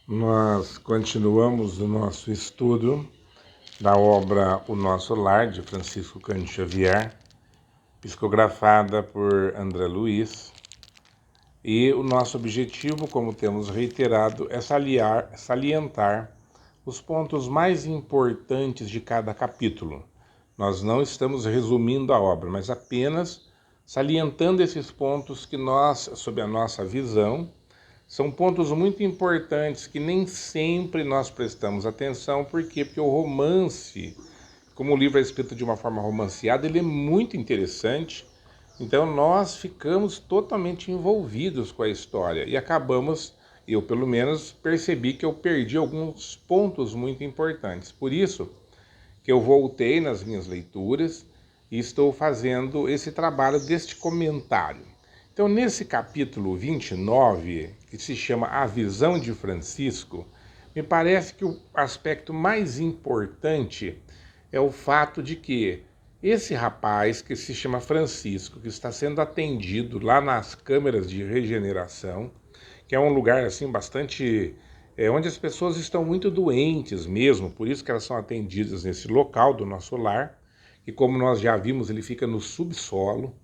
Nós continuamos o nosso estudo da obra O Nosso Lar, de Francisco Cândido Xavier, psicografada por André Luiz. E o nosso objetivo, como temos reiterado, é salientar os pontos mais importantes de cada capítulo. Nós não estamos resumindo a obra, mas apenas salientando esses pontos que nós, sob a nossa visão, são pontos muito importantes que nem sempre nós prestamos atenção. Por quê? Porque o romance, como o livro é escrito de uma forma romanceada, ele é muito interessante. Então nós ficamos totalmente envolvidos com a história e acabamos, eu pelo menos percebi que eu perdi alguns pontos muito importantes. Por isso que eu voltei nas minhas leituras e estou fazendo esse trabalho deste comentário. Então, nesse capítulo 29, que se chama A Visão de Francisco, me parece que o aspecto mais importante é o fato de que esse rapaz, que se chama Francisco, que está sendo atendido lá nas câmeras de regeneração, que é um lugar assim bastante onde as pessoas estão muito doentes mesmo, por isso que elas são atendidas nesse local do nosso lar, e como nós já vimos, ele fica no subsolo,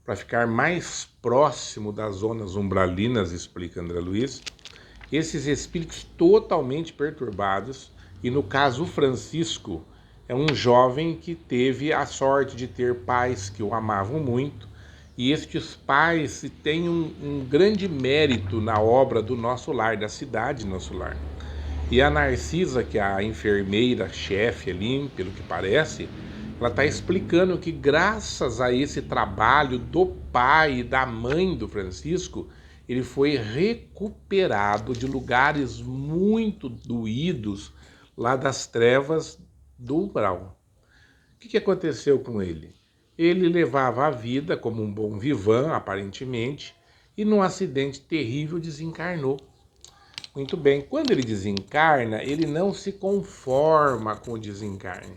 para ficar mais próximo das zonas umbralinas, explica André Luiz. Esses espíritos totalmente perturbados, e no caso o Francisco é um jovem que teve a sorte de ter pais que o amavam muito, e estes pais têm um grande mérito na obra do Nosso Lar, da cidade Nosso Lar. E a Narcisa, que é a enfermeira-chefe ali, pelo que parece, ela está explicando que graças a esse trabalho do pai e da mãe do Francisco, ele foi recuperado de lugares muito doídos lá das trevas do umbral. O que aconteceu com ele? Ele levava a vida como um bom vivan, aparentemente, e num acidente terrível desencarnou. Muito bem, quando ele desencarna, ele não se conforma com o desencarne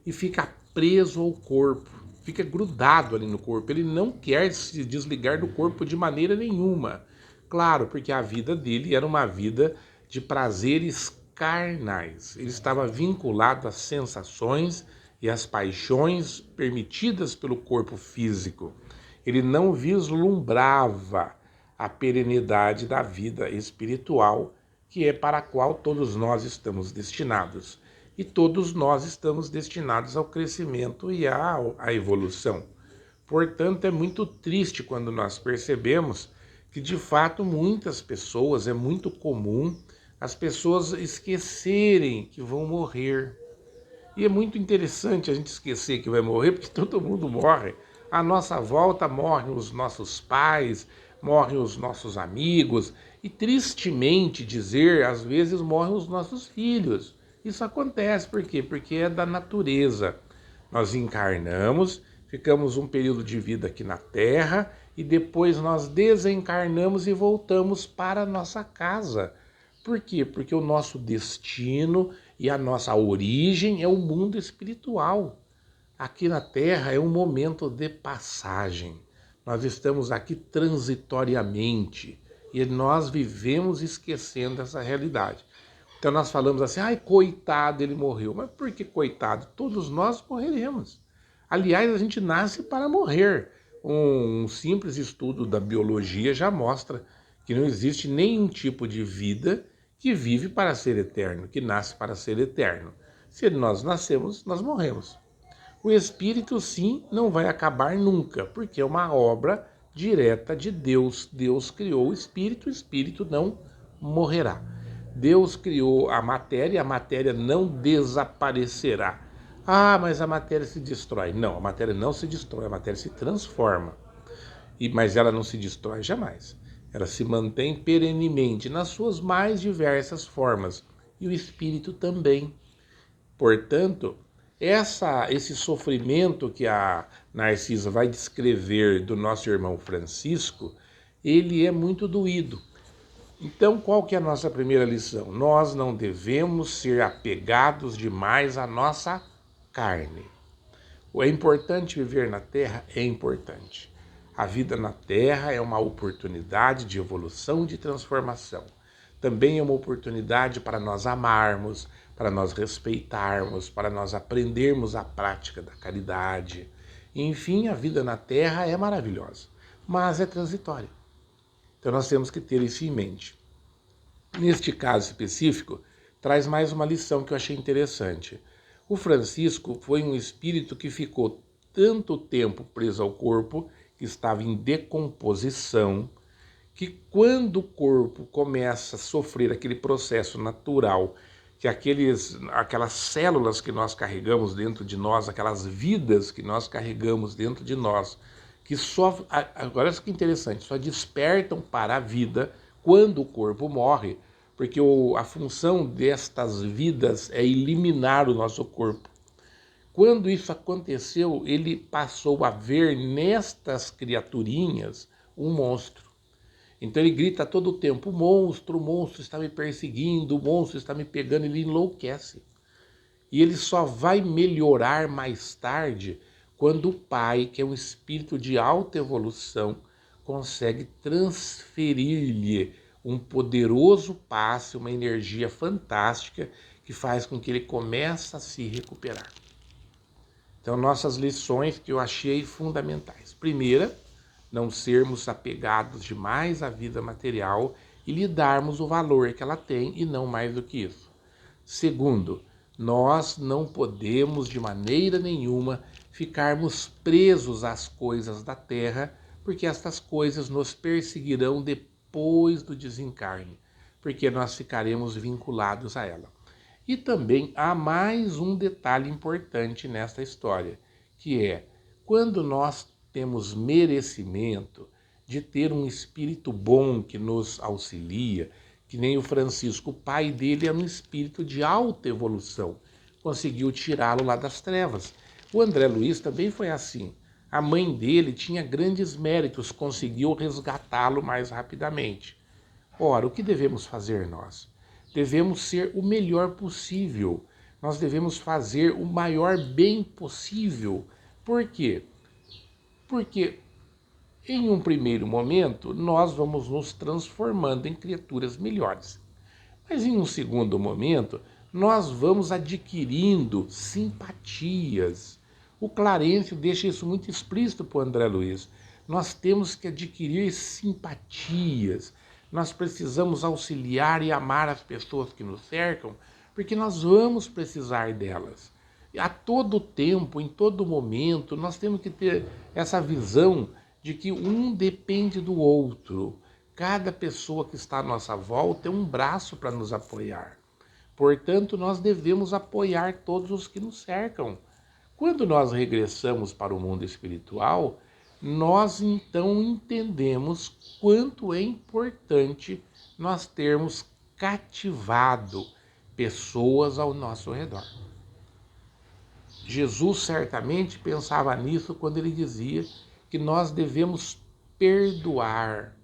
e fica preso ao corpo, fica grudado ali no corpo. Ele não quer se desligar do corpo de maneira nenhuma. Claro, porque a vida dele era uma vida de prazeres carnais. Ele estava vinculado às sensações e às paixões permitidas pelo corpo físico. Ele não vislumbrava a perenidade da vida espiritual, que é para a qual todos nós estamos destinados. E todos nós estamos destinados ao crescimento e à evolução. Portanto, é muito triste quando nós percebemos que, de fato, muitas pessoas, é muito comum as pessoas esquecerem que vão morrer. E é muito interessante a gente esquecer que vai morrer, porque todo mundo morre. À nossa volta morrem os nossos pais, morrem os nossos amigos, e tristemente dizer, às vezes morrem os nossos filhos. Isso acontece, por quê? Porque é da natureza. Nós encarnamos, ficamos um período de vida aqui na Terra, e depois nós desencarnamos e voltamos para a nossa casa. Por quê? Porque o nosso destino e a nossa origem é o mundo espiritual. Aqui na Terra é um momento de passagem. Nós estamos aqui transitoriamente e nós vivemos esquecendo essa realidade. Então nós falamos assim, ai, coitado, ele morreu. Mas por que coitado? Todos nós morreremos. Aliás, a gente nasce para morrer. Um simples estudo da biologia já mostra que não existe nenhum tipo de vida que vive para ser eterno, que nasce para ser eterno. Se nós nascemos, nós morremos. O espírito, sim, não vai acabar nunca, porque é uma obra direta de Deus. Deus criou o espírito não morrerá. Deus criou a matéria não desaparecerá. Ah, mas a matéria se destrói. Não, a matéria não se destrói, a matéria se transforma. Mas ela não se destrói jamais. Ela se mantém perenemente nas suas mais diversas formas. E o espírito também. Portanto, esse sofrimento que a Narcisa vai descrever do nosso irmão Francisco, ele é muito doído. Então, qual que é a nossa primeira lição? Nós não devemos ser apegados demais à nossa carne. É importante viver na Terra? É importante. A vida na Terra é uma oportunidade de evolução, de transformação. também é uma oportunidade para nós amarmos, para nós respeitarmos, para nós aprendermos a prática da caridade. Enfim, a vida na Terra é maravilhosa, mas é transitória. Então nós temos que ter isso em mente. Neste caso específico, traz mais uma lição que eu achei interessante. O Francisco foi um espírito que ficou tanto tempo preso ao corpo, que estava em decomposição, que quando o corpo começa a sofrer aquele processo natural, que aquelas células que nós carregamos dentro de nós, aquelas vidas que nós carregamos dentro de nós, que só, agora isso que é interessante, só despertam para a vida quando o corpo morre, porque a função destas vidas é eliminar o nosso corpo. Quando isso aconteceu, ele passou a ver nestas criaturinhas um monstro. Então ele grita todo o tempo, o monstro está me perseguindo, o monstro está me pegando, ele enlouquece. E ele só vai melhorar mais tarde quando o pai, que é um espírito de alta evolução, consegue transferir-lhe um poderoso passe, uma energia fantástica que faz com que ele comece a se recuperar. Então, nossas lições que eu achei fundamentais. Primeira, não sermos apegados demais à vida material e lhe darmos o valor que ela tem e não mais do que isso. Segundo, nós não podemos de maneira nenhuma ficarmos presos às coisas da terra, porque estas coisas nos perseguirão depois do desencarne, porque nós ficaremos vinculados a ela. E também há mais um detalhe importante nesta história, que é quando nós temos merecimento de ter um espírito bom que nos auxilia, que nem o Francisco, o pai dele era um espírito de alta evolução, conseguiu tirá-lo lá das trevas. O André Luiz também foi assim. A mãe dele tinha grandes méritos, conseguiu resgatá-lo mais rapidamente. Ora, o que devemos fazer nós? Devemos ser o melhor possível. Nós devemos fazer o maior bem possível. Por quê? Porque em um primeiro momento nós vamos nos transformando em criaturas melhores. Mas em um segundo momento nós vamos adquirindo simpatias. O Clarencio deixa isso muito explícito para o André Luiz. Nós temos que adquirir simpatias. Nós precisamos auxiliar e amar as pessoas que nos cercam, porque nós vamos precisar delas. A todo tempo, em todo momento, nós temos que ter essa visão de que um depende do outro. Cada pessoa que está à nossa volta é um braço para nos apoiar. Portanto, nós devemos apoiar todos os que nos cercam. Quando nós regressamos para o mundo espiritual, nós então entendemos quanto é importante nós termos cativado pessoas ao nosso redor. Jesus certamente pensava nisso quando ele dizia que nós devemos perdoar,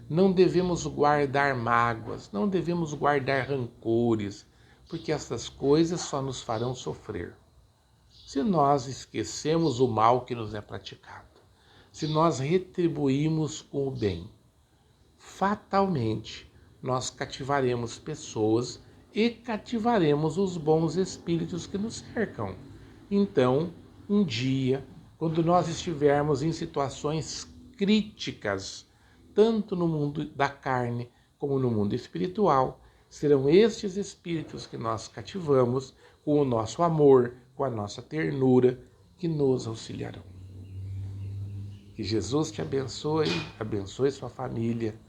não devemos guardar mágoas, não devemos guardar rancores, porque essas coisas só nos farão sofrer. Se nós esquecemos o mal que nos é praticado, se nós retribuímos com o bem, fatalmente nós cativaremos pessoas e cativaremos os bons espíritos que nos cercam. Então, um dia, quando nós estivermos em situações críticas, tanto no mundo da carne como no mundo espiritual, serão estes espíritos que nós cativamos com o nosso amor, com a nossa ternura, que nos auxiliarão. Que Jesus te abençoe, abençoe sua família.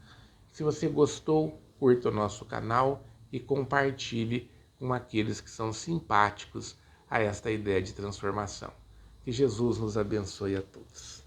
Se você gostou, curta o nosso canal e compartilhe com aqueles que são simpáticos a esta ideia de transformação. Que Jesus nos abençoe a todos.